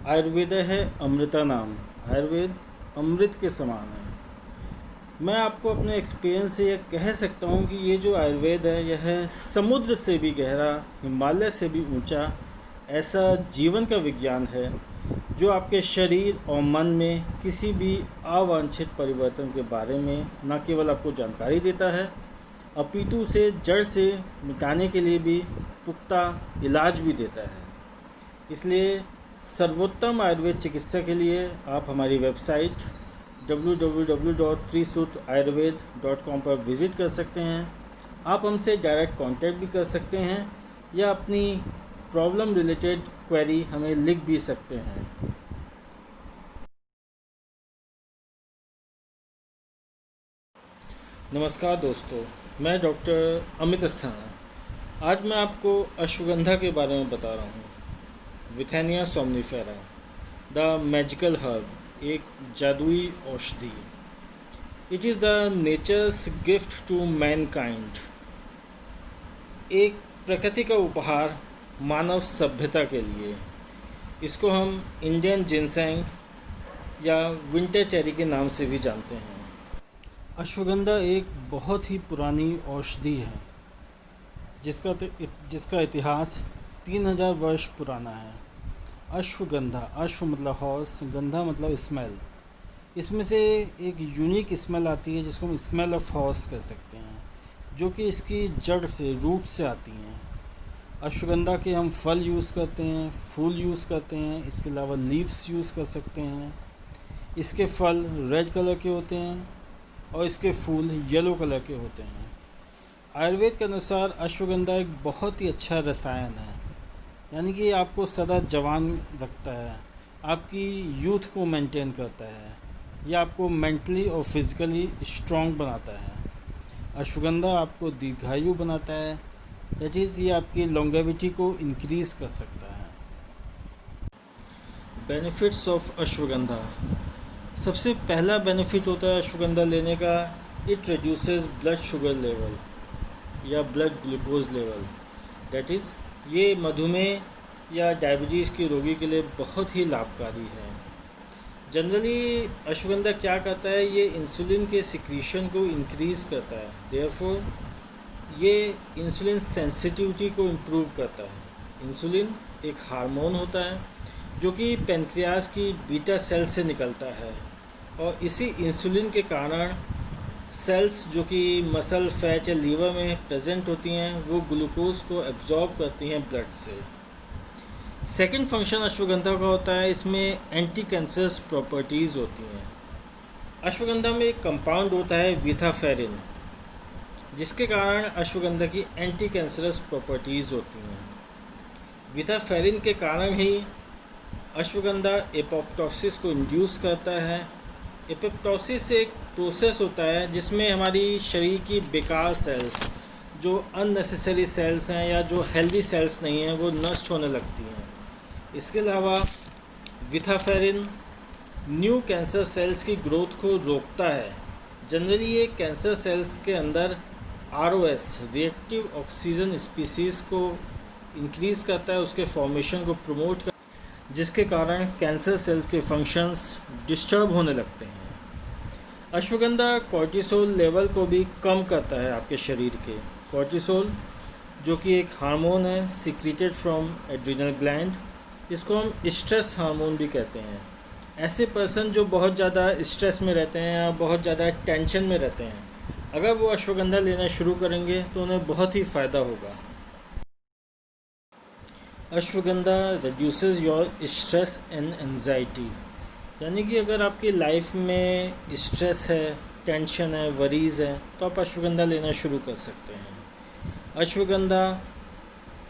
आयुर्वेद है अमृता नाम। आयुर्वेद अमृत के समान है। मैं आपको अपने एक्सपीरियंस से यह कह सकता हूँ कि ये जो आयुर्वेद है यह समुद्र से भी गहरा, हिमालय से भी ऊंचा ऐसा जीवन का विज्ञान है जो आपके शरीर और मन में किसी भी अवांछित परिवर्तन के बारे में न केवल आपको जानकारी देता है अपितु उसे जड़ से मिटाने के लिए भी पुख्ता इलाज भी देता है। इसलिए सर्वोत्तम आयुर्वेद चिकित्सा के लिए आप हमारी वेबसाइट www.trisutrayurved.com पर विज़िट कर सकते हैं। आप हमसे डायरेक्ट कांटेक्ट भी कर सकते हैं या अपनी प्रॉब्लम रिलेटेड क्वेरी हमें लिख भी सकते हैं। नमस्कार दोस्तों, मैं डॉक्टर अमित अस्थाना। आज मैं आपको अश्वगंधा के बारे में बता रहा हूँ। Withania somnifera, the magical herb, एक जादुई औषधि। It is the nature's gift to mankind, एक प्रकृति का उपहार मानव सभ्यता के लिए। इसको हम इंडियन जिनसेंग या विंटर चेरी के नाम से भी जानते हैं। अश्वगंधा एक बहुत ही पुरानी औषधि है जिसका इतिहास 3000 वर्ष पुराना है। अश्वगंधा, अश्व मतलब हॉर्स, गंधा मतलब स्मेल। इसमें से एक यूनिक स्मेल आती है जिसको हम स्मेल ऑफ हॉर्स कह सकते हैं, जो कि इसकी जड़ से, रूट से आती हैं। अश्वगंधा के हम फल यूज़ करते हैं, फूल यूज़ करते हैं, इसके अलावा लीव्स यूज़ कर सकते हैं। इसके फल रेड कलर के होते हैं और इसके फूल येलो कलर के होते हैं। आयुर्वेद के अनुसार अश्वगंधा एक बहुत ही अच्छा रसायन है, यानी कि आपको सदा जवान रखता है, आपकी यूथ को मेंटेन करता है, या आपको मेंटली और फिज़िकली स्ट्रॉन्ग बनाता है। अश्वगंधा आपको दीर्घायु बनाता है, दैट इज़ ये आपकी लॉन्गेविटी को इंक्रीज़ कर सकता है। Benefits of ashwagandha. सबसे पहला बेनिफिट होता है अश्वगंधा लेने का, it reduces blood sugar level या blood glucose level. That is ये मधुमेह या डायबिटीज़ के रोगी के लिए बहुत ही लाभकारी है। जनरली अश्वगंधा क्या करता है, ये इंसुलिन के सिक्रीशन को इंक्रीज़ करता है, देयरफॉर ये इंसुलिन सेंसिटिविटी को इम्प्रूव करता है। इंसुलिन एक हार्मोन होता है जो कि पेनक्रियास की बीटा सेल से निकलता है, और इसी इंसुलिन के कारण सेल्स जो कि मसल, फैट या लीवर में प्रेजेंट होती हैं वो ग्लूकोज को एब्जॉर्ब करती हैं ब्लड से। सेकंड फंक्शन अश्वगंधा का होता है, इसमें एंटी कैंसरस प्रॉपर्टीज़ होती हैं। अश्वगंधा में एक कंपाउंड होता है विथाफेरिन, जिसके कारण अश्वगंधा की एंटी कैंसरस प्रॉपर्टीज़ होती हैं। विथाफेरिन के कारण ही अश्वगंधा एपोप्टोसिस को इंड्यूस करता है। एपोप्टोसिस एक प्रोसेस होता है जिसमें हमारी शरीर की बेकार सेल्स, जो अननेसेसरी सेल्स हैं या जो हेल्दी सेल्स नहीं हैं, वो नष्ट होने लगती हैं। इसके अलावा विथाफेरिन न्यू कैंसर सेल्स की ग्रोथ को रोकता है। जनरली ये कैंसर सेल्स के अंदर ROS, रिएक्टिव ऑक्सीजन स्पीसीज़ को इंक्रीज़ करता है, उसके फॉर्मेशन को प्रमोट करता है, जिसके कारण कैंसर सेल्स के फंक्शंस डिस्टर्ब होने लगते हैं। अश्वगंधा कॉर्टिसोल लेवल को भी कम करता है आपके शरीर के। कॉर्टिसोल जो कि एक हार्मोन है सिक्रीटेड फ्रॉम एड्रिनल ग्लैंड, इसको हम स्ट्रेस हार्मोन भी कहते हैं। ऐसे पर्सन जो बहुत ज़्यादा स्ट्रेस में रहते हैं या बहुत ज़्यादा टेंशन में रहते हैं, अगर वो अश्वगंधा लेना शुरू करेंगे तो उन्हें बहुत ही फ़ायदा होगा। Ashwagandha reduces your stress and anxiety, यानी कि अगर आपकी लाइफ में स्ट्रेस है, टेंशन है, वरीज़ है, तो आप अश्वगंधा लेना शुरू कर सकते हैं। अश्वगंधा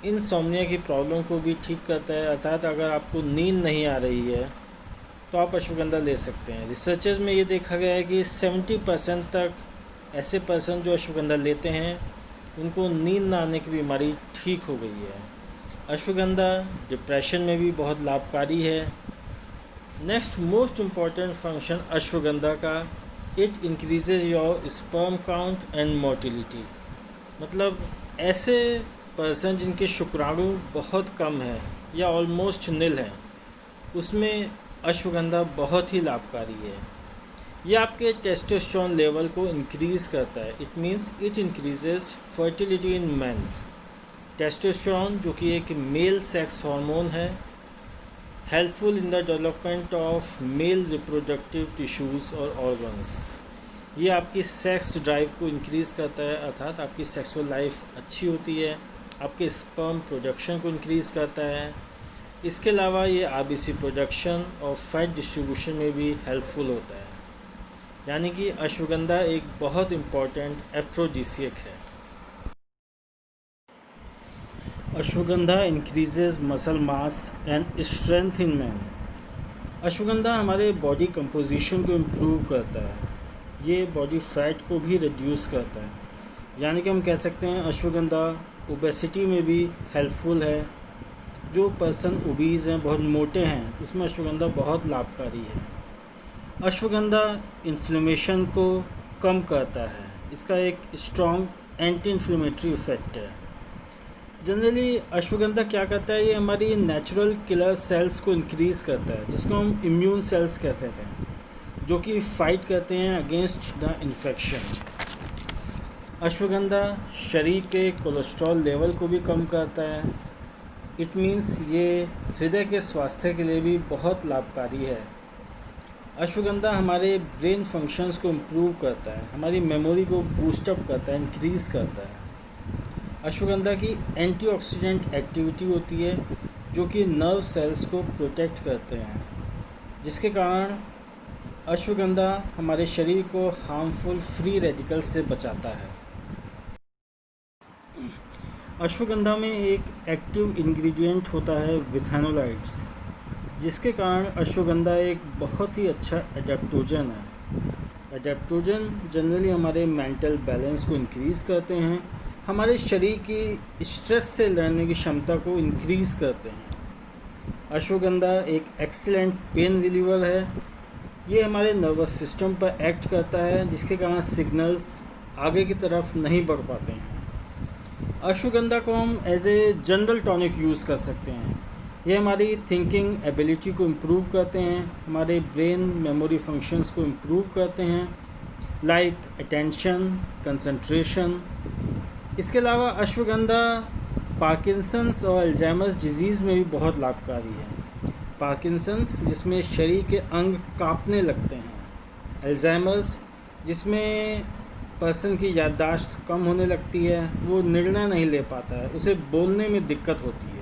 इनसोम्निया की प्रॉब्लम को भी ठीक करता है, अर्थात अगर आपको नींद नहीं आ रही है तो आप अश्वगंधा ले सकते हैं। रिसर्चेज में ये देखा गया है कि 70% तक ऐसे पर्सन जो अश्वगंधा लेते हैं उनको नींद ना आने की बीमारी ठीक हो गई है। अश्वगंधा डिप्रेशन में भी बहुत लाभकारी है। Next most important function ashwagandha का, it increases your sperm count and motility. मतलब ऐसे पर्सन जिनके शुक्राणु बहुत कम है या ऑलमोस्ट निल हैं, उसमें अश्वगंधा बहुत ही लाभकारी है। ये आपके टेस्टोस्टेरोन लेवल को इंक्रीज़ करता है। It means it increases fertility in man. Testosterone जो कि एक मेल सेक्स हार्मोन है, helpful in the development of male reproductive tissues और ऑर्गन्स। ये आपकी सेक्स ड्राइव को इंक्रीज़ करता है, अर्थात आपकी सेक्सुअल लाइफ अच्छी होती है, आपके स्पर्म प्रोडक्शन को इंक्रीज़ करता है। इसके अलावा ये आरबीसी प्रोडक्शन और फैट डिस्ट्रीब्यूशन में भी हेल्पफुल होता है। यानी कि अश्वगंधा एक बहुत इम्पॉर्टेंट एफ्रोडिसियक है। Ashwagandha increases muscle mass and strength in man. Ashwagandha हमारे बॉडी कंपोजिशन को इम्प्रूव करता है। ये बॉडी फैट को भी रिड्यूस करता है। यानी कि हम कह सकते हैं अश्वगंधा ओबेसिटी में भी हेल्पफुल है। जो पर्सन ओबीज़ हैं, बहुत मोटे हैं, उसमें अश्वगंधा बहुत लाभकारी है। अश्वगंधा इन्फ्लेमेशन को कम करता है। इसका एक स्ट्रॉन्ग एंटी इन्फ्लेमेटरी इफ़ेक्ट है। जनरली अश्वगंधा क्या करता है, ये हमारी नेचुरल किलर सेल्स को इंक्रीज़ करता है, जिसको हम इम्यून सेल्स कहते थे, जो कि फाइट करते हैं अगेंस्ट द इन्फेक्शन। अश्वगंधा शरीर के कोलेस्ट्रॉल लेवल को भी कम करता है। इट मीन्स ये हृदय के स्वास्थ्य के लिए भी बहुत लाभकारी है। अश्वगंधा हमारे ब्रेन फंक्शंस को इम्प्रूव करता है, हमारी मेमोरी को बूस्टअप करता है, इंक्रीज़ करता है। अश्वगंधा की एंटीऑक्सीडेंट एक्टिविटी होती है, जो कि नर्व सेल्स को प्रोटेक्ट करते हैं, जिसके कारण अश्वगंधा हमारे शरीर को हार्मफुल फ्री रेडिकल से बचाता है। अश्वगंधा में एक एक्टिव इंग्रेडिएंट होता है विथेनोलाइड्स, जिसके कारण अश्वगंधा एक बहुत ही अच्छा एडेप्टोजन है। एडेप्टोजन जनरली हमारे मेंटल बैलेंस को इंक्रीज़ करते हैं, हमारे शरीर की स्ट्रेस से लड़ने की क्षमता को इंक्रीज़ करते हैं। अश्वगंधा एक एक्सीलेंट पेन रिलीवर है। ये हमारे नर्वस सिस्टम पर एक्ट करता है, जिसके कारण सिग्नल्स आगे की तरफ नहीं बढ़ पाते हैं। अश्वगंधा को हम as a general tonic use कर सकते हैं। ये हमारी थिंकिंग एबिलिटी को इम्प्रूव करते हैं, हमारे ब्रेन मेमोरी फंक्शंस को इम्प्रूव करते हैं, लाइक अटेंशन, कंसंट्रेशन। इसके अलावा अश्वगंधा पार्किंसंस और अल्जाइमर्स डिजीज़ में भी बहुत लाभकारी है। पार्किंसंस जिसमें शरीर के अंग कांपने लगते हैं, अल्जाइमर्स जिसमें पर्सन की याददाश्त कम होने लगती है, वो निर्णय नहीं ले पाता है, उसे बोलने में दिक्कत होती है।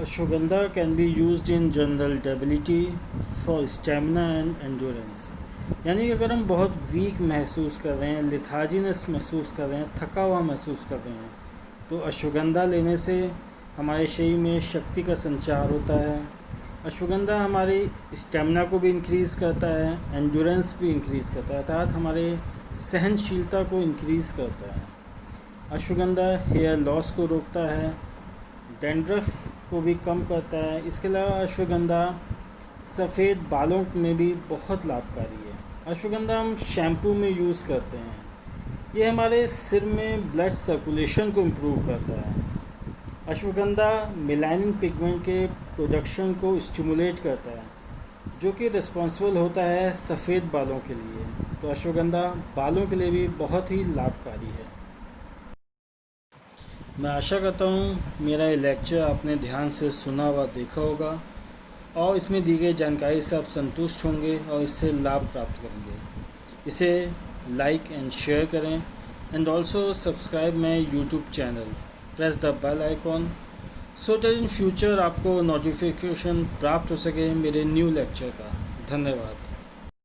Ashwagandha can be used in general debility for stamina and endurance. यानी कि अगर हम बहुत वीक महसूस कर रहे हैं, लिथार्जीनेस महसूस कर रहे हैं, थका हुआ महसूस कर रहे हैं, तो अश्वगंधा लेने से हमारे शरीर में शक्ति का संचार होता है। अश्वगंधा हमारी स्टेमिना को भी इंक्रीज़ करता है, एंड्योरेंस भी इंक्रीज़ करता है, अर्थात हमारे सहनशीलता को इंक्रीज़ करता है। अश्वगंधा हेयर लॉस को रोकता है, डैंड्रफ को भी कम करता है। इसके अलावा अश्वगंधा सफ़ेद बालों में भी बहुत लाभकारी है। अश्वगंधा हम शैम्पू में यूज़ करते हैं। ये हमारे सिर में ब्लड सर्कुलेशन को इम्प्रूव करता है। अश्वगंधा मेलानिन पिगमेंट के प्रोडक्शन को स्टिमुलेट करता है, जो कि रिस्पॉन्सिबल होता है सफ़ेद बालों के लिए। तो अश्वगंधा बालों के लिए भी बहुत ही लाभकारी है। मैं आशा करता हूँ मेरा ये लेक्चर आपने ध्यान से सुना व देखा होगा और इसमें दी गई जानकारी से आप संतुष्ट होंगे और इससे लाभ प्राप्त करेंगे। इसे लाइक एंड शेयर करें and also subscribe my YouTube channel. Press the bell icon so that in future आपको नोटिफिकेशन प्राप्त हो सके मेरे न्यू लेक्चर का। धन्यवाद।